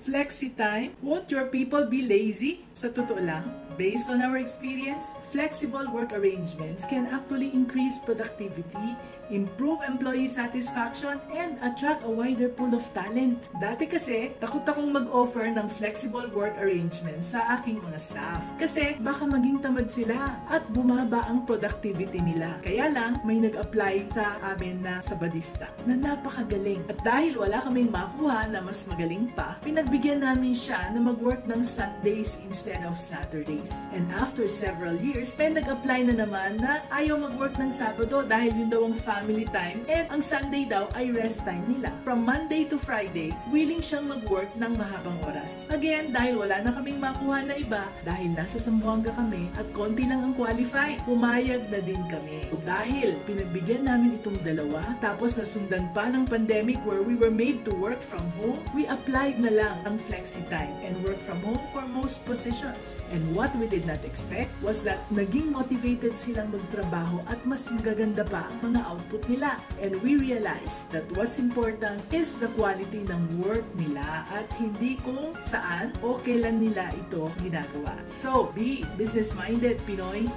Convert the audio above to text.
Flexi time? Won't your people be lazy? Sa totoo lang, based on our experience, flexible work arrangements can actually increase productivity, improve employee satisfaction, and attract a wider pool of talent. Dati kasi, takot akong mag-offer ng flexible work arrangements sa aking mga staff. Kasi baka maging tamad sila at bumaba ang productivity nila. Kaya lang, may nag-apply sa amin na sabadista na napakagaling. At dahil wala kaming makuha na mas magaling pa, pinagbigyan namin siya na mag-work ng Sundays instead of Saturdays. And after several years, may nag-apply na naman na ayaw mag-work ng Sabado dahil yun daw ang family time and ang Sunday daw ay rest time nila. From Monday to Friday, willing siyang mag-work ng mahabang oras. Again, dahil wala na kaming makuha na iba, dahil nasa Zamboanga kami at konti lang ang qualify, pumayag na din kami. Dahil pinagbigyan namin itong dalawa, tapos nasundan pa ng pandemic where we were made to work from home, we applied na lang ang flexi time and work from home for most positions. And what we did not expect was that naging motivated silang magtrabaho at mas magaganda pa ang mga output nila. And we realized that what's important is the quality ng work nila at hindi kung saan o kailan nila ito ginagawa. So, be business-minded, Pinoy!